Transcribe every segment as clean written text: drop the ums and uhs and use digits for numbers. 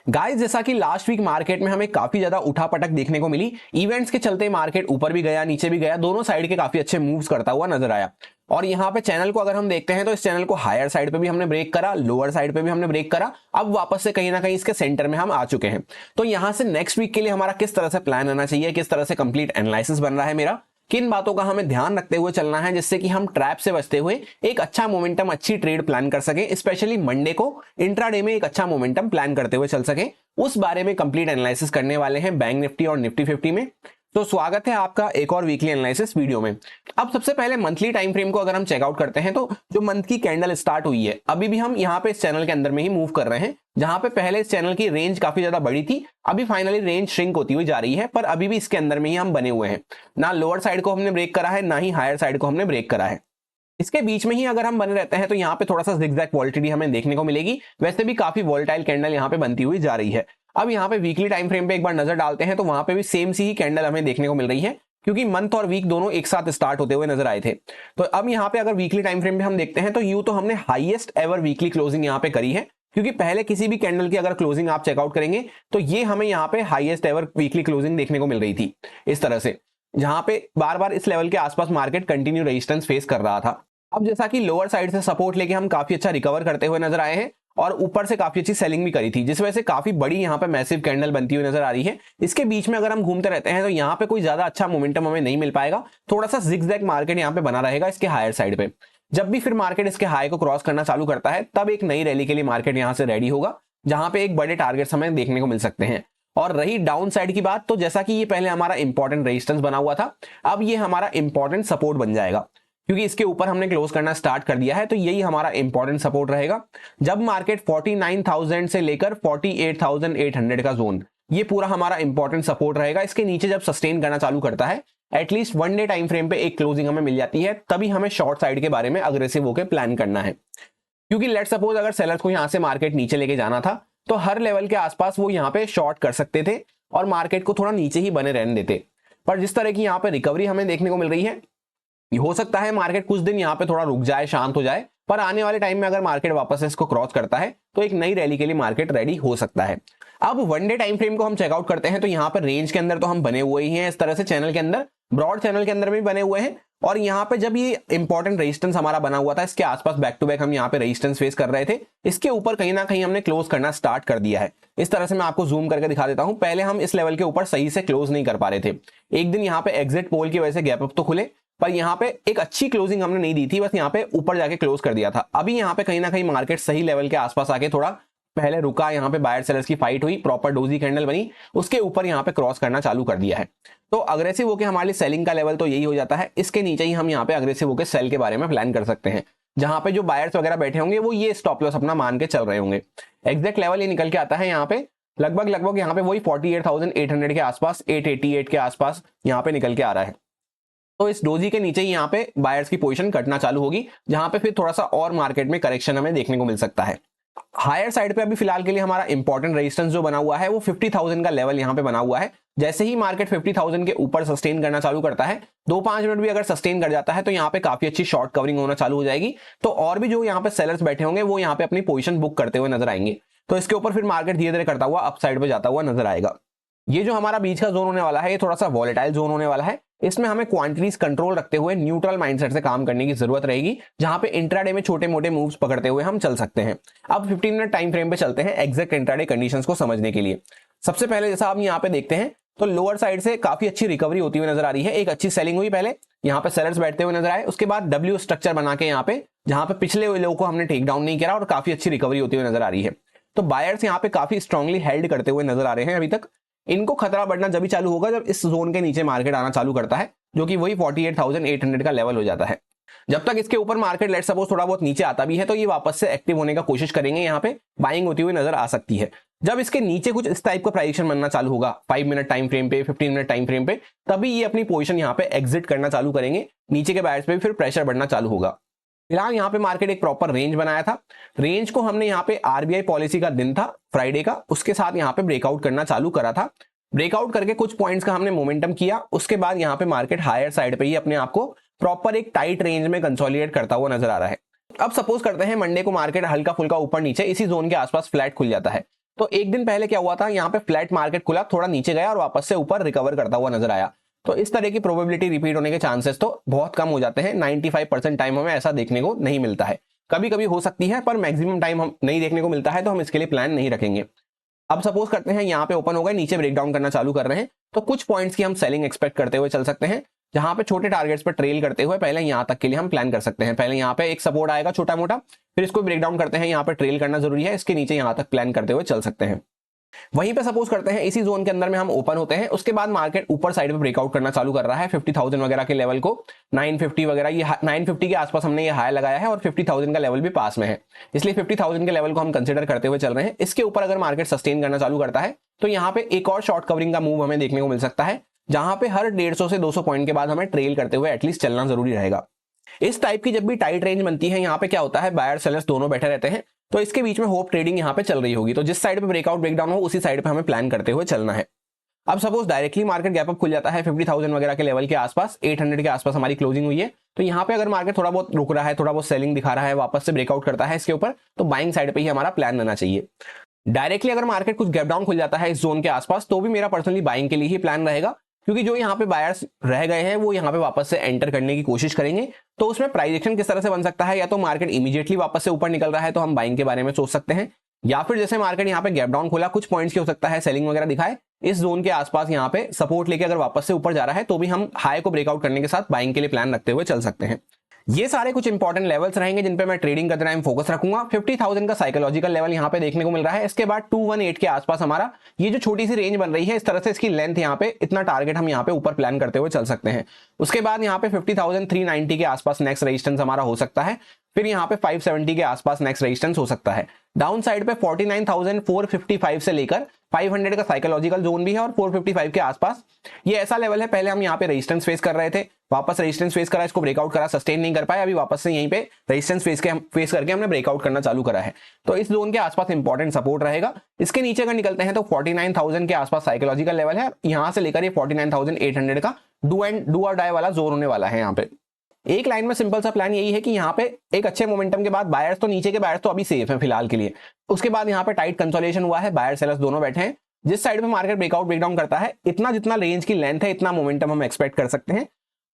Guys, जैसा कि last week market में हमें काफी ज्यादा उठापटक देखने को मिली। इवेंट्स के चलते मार्केट ऊपर भी गया, नीचे भी गया, दोनों साइड के काफी अच्छे मूव्स करता हुआ नजर आया। और यहाँ पे चैनल को अगर हम देखते हैं तो इस चैनल को हायर साइड पे भी हमने ब्रेक करा, लोअर साइड पे भी हमने ब्रेक करा, अब वापस से कहीं ना कहीं इसके सेंटर में हम आ चुके हैं। तो यहाँ से नेक्स्ट वीक के लिए हमारा किस तरह से प्लान आना चाहिए, किस तरह से कंप्लीट एनालिसिस बन रहा है मेरा, किन बातों का हमें ध्यान रखते हुए चलना है जिससे कि हम ट्रैप से बचते हुए एक अच्छा मोमेंटम, अच्छी ट्रेड प्लान कर सके, स्पेशली मंडे को इंट्राडे में एक अच्छा मोमेंटम प्लान करते हुए चल सके, उस बारे में कंप्लीट एनालिसिस करने वाले हैं बैंक निफ्टी और निफ्टी 50 में। तो स्वागत है आपका एक और वीकली एनालिसिस वीडियो में। अब सबसे पहले मंथली टाइम फ्रेम को अगर हम चेकआउट करते हैं तो जो मंथ की कैंडल स्टार्ट हुई है, अभी भी हम यहाँ पे इस चैनल के अंदर में ही मूव कर रहे हैं, जहां पे पहले इस चैनल की रेंज काफी ज्यादा बड़ी थी, अभी फाइनली रेंज श्रिंक होती हुई जा रही है, पर अभी भी इसके अंदर में ही हम बने हुए हैं। ना लोअर साइड को हमने ब्रेक करा है, ना ही हायर साइड को हमने ब्रेक करा है। इसके बीच में ही अगर हम बने रहते हैं तो यहाँ पे थोड़ा सा जिगजैग वॉलेटिलिटी हमें देखने को मिलेगी। वैसे भी काफी वॉलेटाइल कैंडल यहाँ पे बनती हुई जा रही है। अब यहाँ पे वीकली टाइम फ्रेम पे एक बार नजर डालते हैं तो वहां पे भी सेम सी ही कैंडल हमें देखने को मिल रही है, क्योंकि मंथ और वीक दोनों एक साथ स्टार्ट होते हुए नजर आए थे। तो अब यहाँ पे अगर वीकली टाइम फ्रेम पे हम देखते हैं तो यूं तो हमने हाईएस्ट एवर वीकली क्लोजिंग यहाँ पे करी है, क्योंकि पहले किसी भी कैंडल की अगर क्लोजिंग आप चेकआउट करेंगे तो ये हमें यहाँ पे हाईएस्ट एवर वीकली क्लोजिंग देखने को मिल रही थी इस तरह से, जहां पे बार बार इस लेवल के आसपास मार्केट कंटिन्यू रेजिस्टेंस फेस कर रहा था। अब जैसा कि लोअर साइड से सपोर्ट लेके हम काफी अच्छा रिकवर करते हुए नजर आए हैं और ऊपर से काफी अच्छी सेलिंग भी करी थी, जिस वजह से काफी बड़ी यहाँ पे मैसिव कैंडल बनती हुई नजर आ रही है। इसके बीच में अगर हम घूमते रहते हैं तो यहाँ पे कोई ज्यादा अच्छा मोमेंटम हमें नहीं मिल पाएगा, थोड़ा सा जिगजैग मार्केट यहाँ पे बना रहेगा इसके हायर साइड पे। जब भी फिर मार्केट इसके हाई को क्रॉस करना चालू करता है तब एक नई रैली के लिए मार्केट यहाँ से रेडी होगा, जहां पे एक बड़े टारगेट हमें देखने को मिल सकते हैं। और रही डाउन साइड की बात, तो जैसा कि ये पहले हमारा इंपॉर्टेंट रेजिस्टेंस बना हुआ था, अब ये हमारा इंपॉर्टेंट सपोर्ट बन जाएगा, क्योंकि इसके ऊपर हमने क्लोज करना स्टार्ट कर दिया है। तो यही हमारा इंपॉर्टेंट सपोर्ट रहेगा। जब मार्केट 49,000 से लेकर 48,800 का जोन, ये पूरा हमारा इंपॉर्टेंट सपोर्ट रहेगा। इसके नीचे जब सस्टेन करना चालू करता है, at least one day time frame पे एक क्लोजिंग हमें मिल जाती है, तभी हमें शॉर्ट साइड के बारे में अग्रेसिव होकर प्लान करना है। क्योंकि लेट सपोज अगर सेलर्स को यहां से मार्केट नीचे लेके जाना था तो हर लेवल के आसपास वो यहाँ पे शॉर्ट कर सकते थे और मार्केट को थोड़ा नीचे ही बने रहने देते। पर जिस तरह की यहाँ पे रिकवरी हमें देखने को मिल रही है, हो सकता है मार्केट कुछ दिन यहाँ पे थोड़ा रुक जाए, शांत हो जाए, पर आने वाले टाइम में अगर मार्केट वापस से इसको क्रॉस करता है तो एक नई रैली के लिए मार्केट रेडी हो सकता है। अब वन डे टाइम फ्रेम को हम चेकआउट करते हैं तो यहाँ पर रेंज के अंदर तो हम बने हुए ही हैं, इस तरह से चैनल के अंदर, ब्रॉड चैनल के अंदर भी बने हुए हैं। और यहाँ पे जब ये इंपॉर्टेंट रेजिस्टेंस हमारा बना हुआ था, इसके आसपास बैक टू बैक हम यहाँ पे रेजिस्टेंस फेस कर रहे थे, इसके ऊपर कहीं ना कहीं हमने क्लोज करना स्टार्ट कर दिया है। इस तरह से मैं आपको जूम करके दिखा देता हूं। पहले हम इस लेवल के ऊपर सही से क्लोज नहीं कर पा रहे थे, एक दिन यहाँ पे एग्जिट पोल की वजह से गैप अप तो खुले, पर यहाँ पे एक अच्छी क्लोजिंग हमने नहीं दी थी, बस यहाँ पे ऊपर जाके क्लोज कर दिया था। अभी यहाँ पे कहीं ना कहीं मार्केट सही लेवल के आसपास आके थोड़ा पहले रुका, यहाँ पे बायर सेलर्स की फाइट हुई, प्रॉपर डोजी कैंडल बनी, उसके ऊपर यहाँ पे क्रॉस करना चालू कर दिया है। तो अग्रेसिव होकर हमारे लिए सेलिंग का लेवल तो यही हो जाता है। इसके नीचे ही हम यहाँ पे अग्रेसिव होकर सेल के बारे में प्लान कर सकते हैं, जहां पे जो बायर्स वगैरह बैठे होंगे वो ये स्टॉप लॉस अपना मान के चल रहे होंगे। एग्जैक्ट लेवल ये निकल के आता है यहाँ पे लगभग यहाँ पे वही 48,800 के आसपास, 888 के आसपास यहाँ पे निकल के आ रहा है। तो इस डोजी के नीचे ही यहाँ पे बायर्स की पोजीशन कटना चालू होगी, जहां पे फिर थोड़ा सा और मार्केट में करेक्शन हमें देखने को मिल सकता है। हायर साइड पे अभी फिलहाल के लिए हमारा इंपॉर्टेंट रेजिस्टेंस जो बना हुआ है वो 50,000 का लेवल यहाँ पे बना हुआ है। जैसे ही मार्केट 50,000 के ऊपर सस्टेन करना चालू करता है, 2-5 मिनट भी अगर सस्टेन कर जाता है तो यहाँ पे काफी अच्छी शॉर्ट कवरिंग होना चालू हो जाएगी। तो और भी जो यहाँ पे सेलर्स बैठे होंगे वो यहाँ पे अपनी पोजीशन बुक करते हुए नजर आएंगे। तो इसके ऊपर फिर मार्केट धीरे धीरे करता हुआ अप साइड पे जाता हुआ नजर आएगा। ये जो हमारा बीच का जोन होने वाला है, ये थोड़ा सा वॉलेटाइल जोन होने वाला है। इसमें हमें क्वांटिटीज कंट्रोल रखते हुए न्यूट्रल माइंडसेट से काम करने की जरूरत रहेगी, जहां पे इंट्राडे में छोटे मोटे मूव्स पकड़ते हुए हम चल सकते हैं। अब 15 मिनट टाइम फ्रेम पे चलते हैं एग्जैक्ट इंट्राडे कंडीशंस को समझने के लिए। सबसे पहले जैसा आप यहाँ पे देखते हैं तो लोअर साइड से काफी अच्छी रिकवरी होती हुई नजर आ रही है। एक अच्छी सेलिंग हुई, पहले यहाँ पे सेलर्स बैठते हुए नजर आए, उसके बाद डब्ल्यू स्ट्रक्चर बना के यहाँ पे, जहां पे पिछले लोगों को हमने टेक डाउन नहीं किया और काफी अच्छी रिकवरी होती हुई नजर आ रही है। तो बायर्स यहाँ पे काफी स्ट्रांगली हेल्ड करते हुए नजर आ रहे हैं अभी तक। इनको खतरा बढ़ना जब भी चालू होगा जब इस जोन के नीचे मार्केट आना चालू करता है, जो कि वही 48,800 का लेवल हो जाता है। जब तक इसके ऊपर मार्केट लेट सपोज थोड़ा बहुत नीचे आता भी है तो ये वापस से एक्टिव होने का कोशिश करेंगे, यहाँ पे बाइंग होती हुई नजर आ सकती है। जब इसके नीचे कुछ इस टाइप का प्राइजेशन बनना चालू होगा 5 मिनट टाइम फ्रेम पे, 15 मिनट टाइम फ्रेम पे, तभी ये अपनी पोजीशन यहाँ पे एग्जिट करना चालू करेंगे। नीचे के बायर्स पे भी फिर प्रेशर बढ़ना चालू होगा। फिलहाल यहाँ पे मार्केट एक प्रॉपर रेंज बनाया था। रेंज को हमने यहाँ पे आरबीआई पॉलिसी का दिन था फ्राइडे का, उसके साथ यहाँ पे ब्रेकआउट करना चालू करा था। ब्रेकआउट करके कुछ पॉइंट्स का हमने मोमेंटम किया, उसके बाद यहाँ पे मार्केट हायर साइड पे ही अपने आप को प्रॉपर एक टाइट रेंज में कंसोलिडेट करता हुआ नजर आ रहा है। अब सपोज करते हैं मंडे को मार्केट हल्का फुल्का ऊपर नीचे इसी जोन के आसपास फ्लैट खुल जाता है, तो एक दिन पहले क्या हुआ था, यहाँ पे फ्लैट मार्केट खुला, थोड़ा नीचे गया और वापस से ऊपर रिकवर करता हुआ नजर आया। तो इस तरह की प्रोबेबिलिटी रिपीट होने के चांसेस तो बहुत कम हो जाते हैं। 95% टाइम हमें ऐसा देखने को नहीं मिलता है। कभी कभी हो सकती है, पर मैक्सिमम टाइम हम नहीं देखने को मिलता है, तो हम इसके लिए प्लान नहीं रखेंगे। अब सपोज करते हैं यहाँ पे ओपन हो गए, नीचे ब्रेकडाउन करना चालू कर रहे हैं, तो कुछ पॉइंट्स की हम सेलिंग एक्सपेक्ट करते हुए चल सकते हैं, जहां पे छोटे टारगेट्स पर ट्रेल करते हुए पहले यहाँ तक के लिए हम प्लान कर सकते हैं। पहले यहाँ पे एक सपोर्ट आएगा छोटा मोटा, फिर इसको ब्रेकडाउन करते हैं, यहाँ पे ट्रेल करना जरूरी है, इसके नीचे यहाँ तक प्लान करते हुए चल सकते हैं। वहीं पे सपोज करते हैं इसी जोन के अंदर में हम ओपन होते हैं, उसके बाद मार्केट ऊपर साइड पे ब्रेकआउट करना चालू कर रहा है 50,000 वगैरह के लेवल को, 950 वगैरह, ये 950 के आसपास हमने ये हाई लगाया है और 50,000 का लेवल भी पास में है, इसलिए 50,000 के लेवल को हम कंसीडर करते हुए चल रहे हैं। इसके ऊपर अगर मार्केट सस्टेन करना चालू करता है तो यहाँ पे एक और शॉर्ट कवरिंग का मूव हमें देखने को मिल सकता है, जहां पे हर 150 से 200 पॉइंट के बाद हमें ट्रेल करते हुए एटलीस्ट चलना जरूरी रहेगा। इस टाइप की जब भी टाइट रेंज बनती है, यहाँ पे क्या होता है, बायर सेलर्स दोनों बैठे रहते हैं, तो इसके बीच में होप ट्रेडिंग यहाँ पे चल रही होगी, तो जिस साइड पे ब्रेकआउट ब्रेकडाउन हो उसी साइड पे हमें प्लान करते हुए चलना है। अब suppose directly market gap up खुल जाता है 50,000 वगैरह के लेवल के आसपास, 800 के आसपास हमारी क्लोजिंग हुई है, तो यहाँ पे अगर मार्केट थोड़ा बहुत रुक रहा है, थोड़ा बहुत सेलिंग दिखा रहा है, वापस से ब्रेकआउट करता है इसके ऊपर, तो बाइंग साइड पे ही हमारा प्लान रहना चाहिए। डायरेक्टली अगर मार्केट कुछ गैप डाउन खुल जाता है इस जोन के आसपास, तो भी मेरा पर्सनली बाइंग के लिए ही प्लान रहेगा, क्योंकि जो यहाँ पे बायर्स रह गए हैं वो यहाँ पे वापस से एंटर करने की कोशिश करेंगे। तो उसमें प्राइस एक्शन किस तरह से बन सकता है, या तो मार्केट इमीडिएटली वापस से ऊपर निकल रहा है तो हम बाइंग के बारे में सोच सकते हैं, या फिर जैसे मार्केट यहाँ पे गैप डाउन खोला, कुछ पॉइंट्स की हो सकता है सेलिंग वगैरह दिखाए, इस जोन के आसपास यहाँ पे सपोर्ट लेके अगर वापस से ऊपर जा रहा है तो भी हम हाई को ब्रेकआउट करने के साथ बाइंग के लिए प्लान रखते हुए चल सकते हैं। ये सारे कुछ इंपॉर्टेंट लेवल्स रहेंगे जिन पे मैं ट्रेडिंग करते टाइम फोकस रखूंगा। 50,000 का साइकोलॉजिकल लेवल यहाँ पे देखने को मिल रहा है, इसके बाद 218 के आसपास हमारा ये जो छोटी सी रेंज बन रही है, इस तरह से इसकी लेंथ यहाँ पे इतना टारगेट हम यहाँ पे ऊपर प्लान करते हुए चल सकते हैं। उसके बाद यहाँ पे 50,390 के आसपास नेक्स्ट रेजिस्टेंस हमारा हो सकता है, फिर यहाँ पे 570 के आसपास नेक्स्ट रेजिस्टेंस हो सकता है। डाउन साइड पे 49,455 से लेकर 500 का साइकोलॉजिकल जोन भी है और 455 के आसपास ये ऐसा लेवल है, पहले हम यहाँ पे रेजिस्टेंस फेस कर रहे थे, वापस रेजिस्टेंस फेस करा, इसको ब्रेकआउट करा, सस्टेन नहीं कर पाए, अभी वापस से यहीं पे रेजिस्टेंस फेस करके हमने ब्रेकआउट करना चालू करा है, तो इस जोन के आसपास इंपॉर्टेंट सपोर्ट रहेगा। इसके नीचे अगर निकलते हैं तो 49,000 के आसपास साइकोलॉजिकल लेवल है, यहां से लेकर ये 49,800 का डू और डाई वाला जोन होने वाला है। यहाँ पे एक लाइन में सिंपल सा प्लान यही है कि यहाँ पे एक अच्छे मोमेंटम के बाद बायर्स तो नीचे के बायर्स तो अभी सेफ है फिलहाल के लिए, उसके बाद यहाँ पे टाइट कंसोलिडेशन हुआ है, बायर सेलर्स दोनों बैठे हैं, जिस साइड पे मार्केट ब्रेकआउट ब्रेकडाउन करता है इतना जितना रेंज की लेंथ है इतना मोमेंटम हम एक्सपेक्ट कर सकते हैं।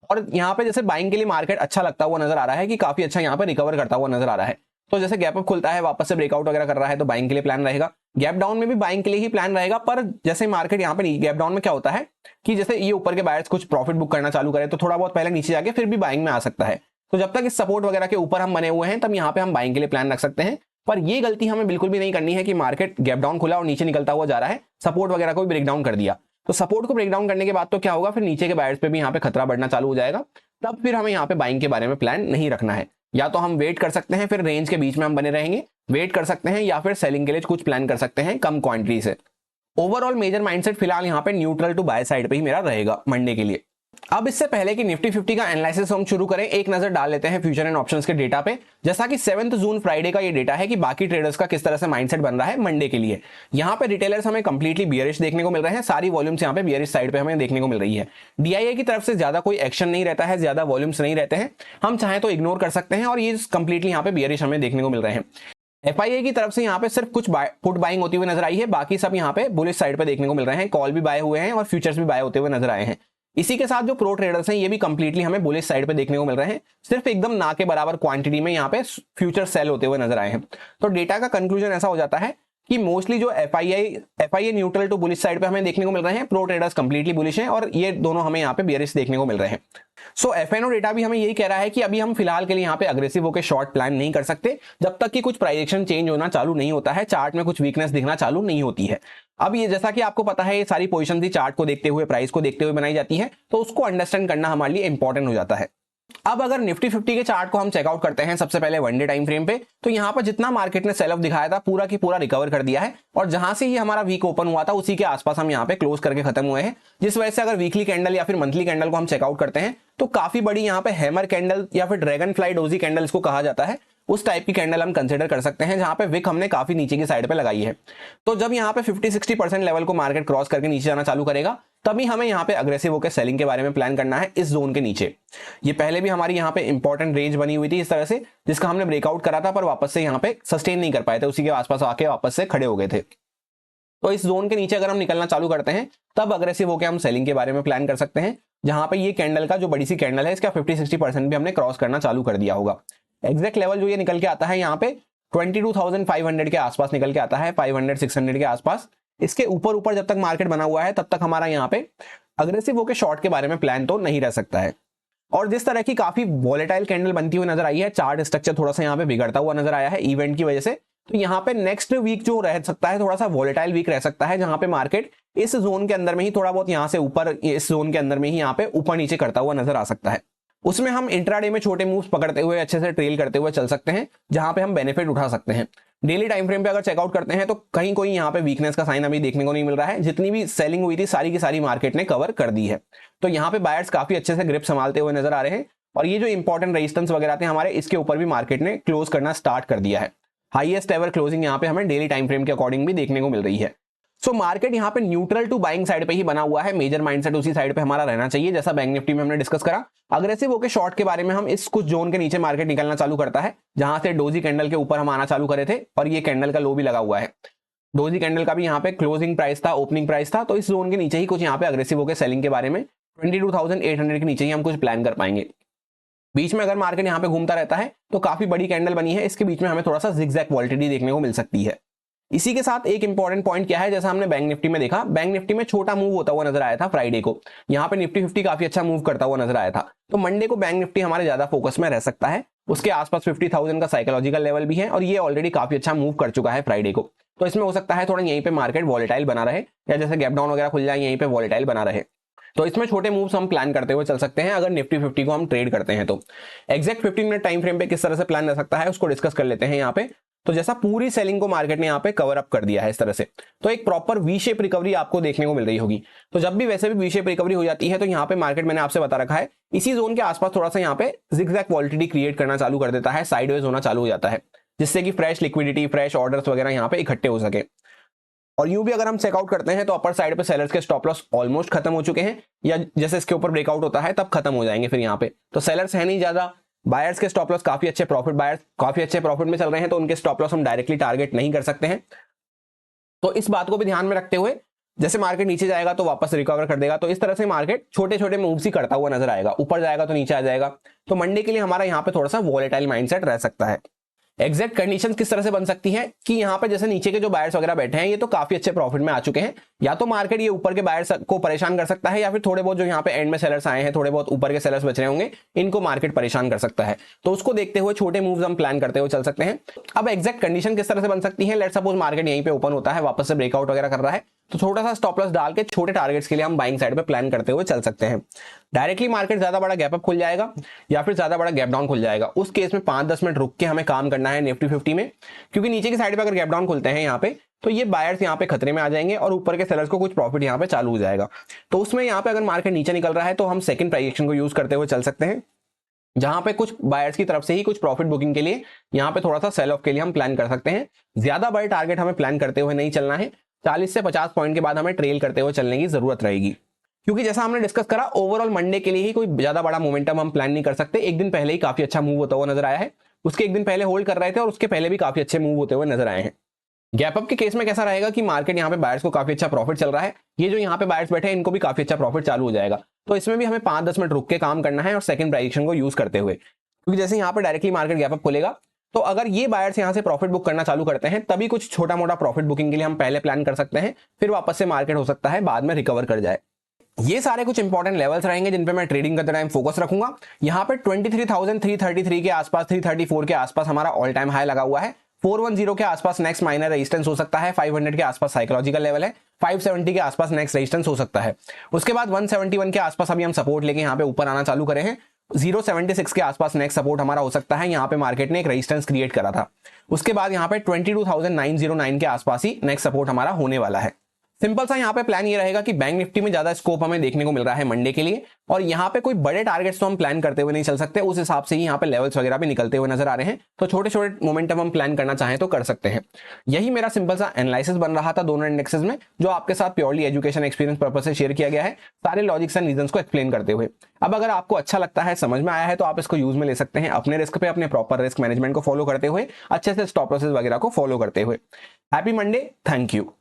और यहाँ पे जैसे बाइंग के लिए मार्केट अच्छा लगता हुआ नजर आ रहा है कि काफी अच्छा यहाँ पे रिकवर करता हुआ नजर आ रहा है, तो जैसे गैप अप खुलता है वापस से ब्रेकआउट वगैरह कर रहा है तो बाइंग के लिए प्लान रहेगा, गैप डाउन में भी बाइंग के लिए ही प्लान रहेगा। पर जैसे मार्केट यहाँ पे गैप डाउन में क्या होता है कि जैसे ये ऊपर के बायर्स कुछ प्रॉफिट बुक करना चालू करे तो थोड़ा बहुत पहले नीचे जाके फिर भी बाइंग में आ सकता है, तो जब तक इस सपोर्ट वगैरह के ऊपर हम बने हुए हैं तब यहाँ पे हम बाइंग के लिए प्लान रख सकते हैं। पर ये गलती हमें बिल्कुल भी नहीं करनी है कि मार्केट गैप डाउन खुला और नीचे निकलता हुआ जा रहा है, सपोर्ट वगैरह को भी ब्रेक डाउन कर दिया, तो सपोर्ट को ब्रेक डाउन करने के बाद तो क्या होगा, फिर नीचे के बायर्स पे भी यहाँ पे खतरा बढ़ना चालू हो जाएगा, तब फिर हमें यहाँ पे बाइंग के बारे में प्लान नहीं रखना है। या तो हम वेट कर सकते हैं, फिर रेंज के बीच में हम बने रहेंगे, वेट कर सकते हैं, या फिर सेलिंग के लिए कुछ प्लान कर सकते हैं कम क्वांटिटी से। ओवरऑल मेजर माइंडसेट फिलहाल यहाँ पे न्यूट्रल टू बाय साइड पे ही मेरा रहेगा मंडे के लिए। अब इससे पहले कि निफ्टी 50 का एनालिसिस हम शुरू करें, एक नजर डाल लेते हैं फ्यूचर एंड ऑप्शंस के डेटा पे। जैसा कि 7 जून फ्राइडे का ये डेटा है कि बाकी ट्रेडर्स का किस तरह से माइंडसेट बन रहा है मंडे के लिए। यहाँ पे रिटेलर्स हमें कंप्लीटली बियरिश देखने को मिल रहे हैं, सारी वॉल्यूम्स यहाँ पे बियरिश साइड पे हमें देखने को मिल रही है। डीआईए की तरफ से ज्यादा कोई एक्शन नहीं रहता है, ज्यादा वॉल्यूम्स नहीं रहते हैं, हम चाहें तो इग्नोर कर सकते हैं और ये कंप्लीटली यहाँ पे बियरिश हमें देखने को मिल रहे हैं। एफआईए की तरफ से यहाँ पे सिर्फ कुछ पुट बाइंग होती हुई नजर आई है, बाकी सब यहाँ पे बुलिश साइड पे देखने को मिल रहे हैं, कॉल भी बाय हुए हैं और फ्यूचर्स भी बाय होते हुए नजर आए हैं। इसी के साथ जो प्रो ट्रेडर्स हैं ये भी कंप्लीटली हमें बुलिश साइड पे देखने को मिल रहे हैं, सिर्फ एकदम ना के बराबर क्वांटिटी में यहाँ पे फ्यूचर सेल होते हुए नजर आए हैं। तो डेटा का कंक्लूजन ऐसा हो जाता है कि मोस्टली जो FIA neutral to bullish side पे हमें देखने को मिल रहे हैं, प्रो ट्रेडर्स कंप्लीटली बुलिश हैं और ये दोनों हमें यहाँ पे बियरिश देखने को मिल रहे हैं। सो एफएनओ डेटा भी हमें यही कह रहा है कि अभी हम फिलहाल के लिए यहाँ पे अग्रेसिव होकर शॉर्ट प्लान नहीं कर सकते जब तक कि कुछ प्राइस एक्शन चेंज होना चालू नहीं होता है, चार्ट में कुछ वीकनेस दिखना चालू नहीं होती है। अब ये जैसा कि आपको पता है ये सारी पोजीशन थी चार्ट को देखते हुए, प्राइस को देखते हुए बनाई जाती है, तो उसको अंडरस्टैंड करना हमारे लिए इंपॉर्टेंट हो जाता है। अब अगर निफ्टी 50 के चार्ट को हम चेकआउट करते हैं सबसे पहले वन डे टाइम फ्रेम पे, तो यहाँ पर जितना मार्केट ने सेल ऑफ दिखाया था पूरा की पूरा रिकवर कर दिया है और जहां से ये हमारा वीक ओपन हुआ था उसी के आसपास हम यहाँ पे क्लोज करके खत्म हुए हैं, जिस वजह से अगर वीकली कैंडल या फिर मंथली कैंडल को हम चेकआउट करते हैं तो काफी बड़ी यहाँ पे हैमर कैंडल या फिर ड्रैगन फ्लाई डोजी कैंडल इसको कहा जाता है, उस टाइप की कैंडल हम कंसीडर कर सकते हैं जहां पे विक हमने काफी नीचे की साइड पे लगाई है। तो जब यहाँ पे 50-60% लेवल को मार्केट क्रॉस करके नीचे जाना चालू करेगा तभी हमें यहाँ पे अग्रेसिव होकर सेलिंग के बारे में प्लान करना है इस जोन के नीचे। ये पहले भी हमारी यहाँ पे इंपॉर्टेंट रेंज बनी हुई थी इस तरह से, जिसका हमने ब्रेकआउट करा था पर वापस से यहाँ पे सस्टेन नहीं कर पाए थे, उसी के आसपास आके वापस से खड़े हो गए थे। तो इस जोन के नीचे अगर हम निकलना चालू करते हैं तब अग्रेसिव होकर हम सेलिंग के बारे में प्लान कर सकते हैं, जहां पे ये कैंडल का जो बड़ी सी कैंडल है इसका 50-60% भी हमने क्रॉस करना चालू कर दिया होगा। एग्जैक्ट लेवल जो ये निकल के आता है यहाँ पे 22,500 के आसपास निकल के आता है, 500-600 के आसपास। इसके ऊपर ऊपर जब तक मार्केट बना हुआ है तब तक हमारा यहाँ पे अग्रेसिव होकर शॉर्ट के बारे में प्लान तो नहीं रह सकता है। और जिस तरह की काफी वॉलेटाइल कैंडल बनती हुई नजर आई है, चार्ट स्ट्रक्चर थोड़ा सा यहाँ पे बिगड़ता हुआ नजर आया है इवेंट की वजह से, तो यहाँ पे नेक्स्ट वीक जो रह सकता है थोड़ा सा वॉलेटाइल वीक रह सकता है, जहां पे मार्केट इस जोन के अंदर में ही थोड़ा बहुत यहाँ से ऊपर, इस जोन के अंदर में ही यहाँ पे ऊपर नीचे करता हुआ नजर आ सकता है। उसमें हम इंट्राडे में छोटे मूव्स पकड़ते हुए अच्छे से ट्रेल करते हुए चल सकते हैं, जहां पे हम बेनिफिट उठा सकते हैं। डेली टाइम फ्रेम पे अगर चेकआउट करते हैं तो कहीं कोई यहाँ पे वीकनेस का साइन अभी देखने को नहीं मिल रहा है। जितनी भी सेलिंग हुई थी सारी की सारी मार्केट ने कवर कर दी है, तो यहाँ पे बायर्स काफी अच्छे से ग्रिप संभालते हुए नजर आ रहे हैं। और ये जो इंपॉर्टेंट रेजिस्टेंस वगैरह थे हमारे, इसके ऊपर भी मार्केट ने क्लोज करना स्टार्ट कर दिया है। हाईएस्ट एवर क्लोजिंग यहाँ पे हमें डेली टाइम फ्रेम के अकॉर्डिंग भी देखने को मिल रही है। सो मार्केट यहाँ पे न्यूट्रल टू बाइंग साइड पे ही बना हुआ है। मेजर माइंडसेट उसी साइड पे हमारा रहना चाहिए, जैसा बैंक निफ्टी में हमने डिस्कस करा। अग्रेसिव होकर शॉर्ट के बारे में हम इस कुछ जोन के नीचे मार्केट निकलना चालू करता है, जहां से डोजी कैंडल के ऊपर हम आना चालू करे थे और ये कैंडल का लो भी लगा हुआ है। डोजी कैंडल का भी यहाँ पे क्लोजिंग प्राइस था, ओपनिंग प्राइस था, तो इस जोन के नीचे ही कुछ यहाँ पे अग्रेसिव होकर सेलिंग के बारे में 22,800 के नीचे ही हम कुछ प्लान कर पाएंगे। बीच में अगर मार्केट यहाँ पे घूमता रहता है तो काफी बड़ी कैंडल बनी है, इसके बीच में हमें थोड़ा सा जिगजैग वॉलिटिलिटी देखने को मिल सकती है। इसी के साथ एक इंपॉर्टेंट पॉइंट क्या है, जैसा हमने बैंक निफ्टी में देखा, बैंक निफ्टी में छोटा मूव होता हुआ नजर आया था फ्राइडे को। यहाँ पे निफ्टी 50 काफी अच्छा मूव करता हुआ नजर आया था, तो मंडे को बैंक निफ्टी हमारे ज्यादा फोकस में रह सकता है। उसके आसपास 50,000 का साइकोलॉजिकल लेवल भी है और ये ऑलरेडी काफी अच्छा मूव कर चुका है फ्राइडे को, तो इसमें हो सकता है थोड़ा यहीं पे मार्केट वॉलेटाइल बना रहे, या जैसे गैप डाउन वगैरह खुल जाए यहीं पे वॉलेटाइल बना रहे। तो इसमें छोटे मूव्स हम प्लान करते हुए चल सकते हैं अगर निफ्टी 50 को हम ट्रेड करते हैं तो। एग्जैक्ट 15 मिनट टाइम फ्रेम पे किस तरह से प्लान रह सकता है उसको डिस्कस कर लेते हैं यहाँ पे। तो जैसा पूरी सेलिंग को मार्केट ने यहाँ पे कवर अप कर दिया है इस तरह से, तो एक प्रॉपर वी शेप रिकवरी आपको देखने को मिल रही होगी। तो जब भी वैसे भी वी शेप रिकवरी हो जाती है तो यहाँ पे मार्केट, मैंने आपसे बता रखा है, इसी जोन के आसपास थोड़ा सा यहाँ पे जिगजैग वॉलिटिलिटी क्रिएट करना चालू कर देता है, साइडवेज होना चालू हो जाता है, जिससे कि फ्रेश लिक्विडिटी, फ्रेश ऑर्डर्स वगैरह यहाँ पे इकट्ठे हो सके। और यूं भी अगर हम चेकआउट करते हैं तो अपर साइड पे सेलर्स के स्टॉप लॉस ऑलमोस्ट खत्म हो चुके हैं, या जैसे इसके ऊपर ब्रेकआउट होता है तब खत्म हो जाएंगे फिर यहाँ पे। तो सेलर्स है नहीं ज्यादा, बायर्स के स्टॉप लॉस काफी अच्छे प्रॉफिट, बायर्स काफी अच्छे प्रॉफिट में चल रहे हैं, तो उनके स्टॉप लॉस हम डायरेक्टली टारगेट नहीं कर सकते हैं। तो इस बात को भी ध्यान में रखते हुए जैसे मार्केट नीचे जाएगा तो वापस रिकवर कर देगा, तो इस तरह से मार्केट छोटे छोटे मूव्स ही करता हुआ नजर आएगा, ऊपर जाएगा तो नीचे आ जाएगा। तो मंडे के लिए हमारा यहाँ पे थोड़ा सा वॉलेटाइल माइंडसेट रह सकता है। एग्जैक्ट कंडीशन किस तरह से बन सकती है कि यहाँ पे जैसे नीचे के जो बायर्स वगैरह बैठे हैं ये तो काफी अच्छे प्रॉफिट में आ चुके हैं, या तो मार्केट ये ऊपर के बायर्स को परेशान कर सकता है, या फिर थोड़े बहुत जो यहाँ पे एंड में सेलर्स आए हैं, थोड़े बहुत ऊपर के सेलर्स बच रहे होंगे, इनको मार्केट परेशान कर सकता है। तो उसको देखते हुए छोटे मूव्स हम प्लान करते हुए चल सकते हैं। अब एग्जैक्ट कंडीशन किस तरह से बन सकती है, लेट सपोज मार्केट यहीं पे ओपन होता है, वापस से ब्रेकआउट वगैरह कर रहा है, तो थोड़ा सा स्टॉप लॉस डाल के छोटे टारगेट्स के लिए हम बाइंग साइड पे प्लान करते हुए चल सकते हैं। डायरेक्टली मार्केट ज्यादा बड़ा गैप अप खुल जाएगा या फिर ज्यादा बड़ा गैप डाउन खुल जाएगा, उस केस में 5-10 मिनट रुक के हमें काम करना है निफ्टी 50 में, क्योंकि नीचे की साइड पे अगर गैप डाउन खुलते हैं यहाँ पे तो ये बायर्स यहाँ पे खतरे में आ जाएंगे और ऊपर के सेलर्स को कुछ प्रॉफिट यहाँ पे चालू हो जाएगा। तो उसमें यहाँ पे अगर मार्केट नीचे निकल रहा है तो हम सेकंड प्राइस एक्शन को यूज करते हुए चल सकते हैं, जहां पे कुछ बायर्स की तरफ से ही कुछ प्रॉफिट बुकिंग के लिए यहाँ पे थोड़ा सा सेल ऑफ के लिए हम प्लान कर सकते हैं। ज्यादा बड़े टारगेट हमें प्लान करते हुए नहीं चलना है, 40 से 50 पॉइंट के बाद हमें ट्रेल करते हुए चलने की जरूरत रहेगी, क्योंकि जैसा हमने डिस्कस करा ओवरऑल मंडे के लिए ही कोई ज्यादा बड़ा मोमेंटम हम प्लान नहीं कर सकते। एक दिन पहले ही काफी अच्छा मूव होता हुआ नजर आया है, उसके एक दिन पहले होल्ड कर रहे थे और उसके पहले भी काफी अच्छे मूव होते हुए नजर आए हैं। गैप अप के केस में कैसा रहेगा कि मार्केट यहाँ पे बायर्स को काफी अच्छा प्रॉफिट चल रहा है, ये जो यहाँ पे बायर्स बैठे हैं इनको भी काफी अच्छा प्रॉफिट चालू हो जाएगा, तो इसमें भी हमें 5-10 मिनट रुक के काम करना है और सेकंड प्राइस एक्शन को यूज करते हुए, क्योंकि जैसे यहाँ पे डायरेक्टली मार्केट गैप अप खुलेगा तो अगर ये बायर्स यहाँ से प्रॉफिट बुक करना चालू करते हैं तभी कुछ छोटा मोटा प्रॉफिट बुकिंग के लिए हम पहले प्लान कर सकते हैं, फिर वापस से मार्केट हो सकता है बाद में रिकवर कर जाए। ये सारे कुछ इंपॉर्टेंट लेवल्स रहेंगे जिन पे मैं ट्रेडिंग करते टाइम फोकस रखूंगा। यहाँ पे 23,333 के आसपास, 334 के आसपास हमारा ऑल टाइम हाई लगा हुआ है, 410 के आसपास नेक्स्ट माइनर रेजिस्टेंस हो सकता है, 500 के आसपास साइकोलॉजिकल लेवल है, 570 के आसपास नेक्स्ट रेजिस्टेंस हो सकता है। उसके बाद 171 के आसपास अभी हम सपोर्ट लेके यहाँ पे ऊपर आना चालू करे हैं, 076 के आसपास नेक्स्ट सपोर्ट हमारा हो सकता है, यहाँ पे मार्केट ने एक रेजिस्टेंस क्रिएट करा था। उसके बाद यहाँ पे 22,909 के आसपास ही नेक्स्ट सपोर्ट हमारा होने वाला है। सिंपल सा यहाँ पे प्लान ये रहेगा कि बैंक निफ्टी में ज्यादा स्कोप हमें देखने को मिल रहा है मंडे के लिए, और यहाँ पे कोई बड़े टारगेट्स तो हम प्लान करते हुए नहीं चल सकते, उस हिसाब से ही यहाँ पे लेवल्स वगैरह भी निकलते हुए नजर आ रहे हैं, तो छोटे छोटे मोमेंटम हम प्लान करना चाहें तो कर सकते हैं। यही मेरा सिंपल सा एनालिसिस बन रहा था दोनों इंडेक्सेस में, जो आपके साथ प्योरली एजुकेशन एक्सपीरियंस पर्पस से शेयर किया गया है, सारे लॉजिक्स एंड रीजंस को एक्सप्लेन करते हुए। अब अगर आपको अच्छा लगता है, समझ में आया है, तो आप इसको यूज में ले सकते हैं अपने रिस्क पे, अपने प्रॉपर रिस्क मैनेजमेंट को फॉलो करते हुए, अच्छे से स्टॉप लॉसेस वगैरह को फॉलो करते हुए। Happy Monday, thank you.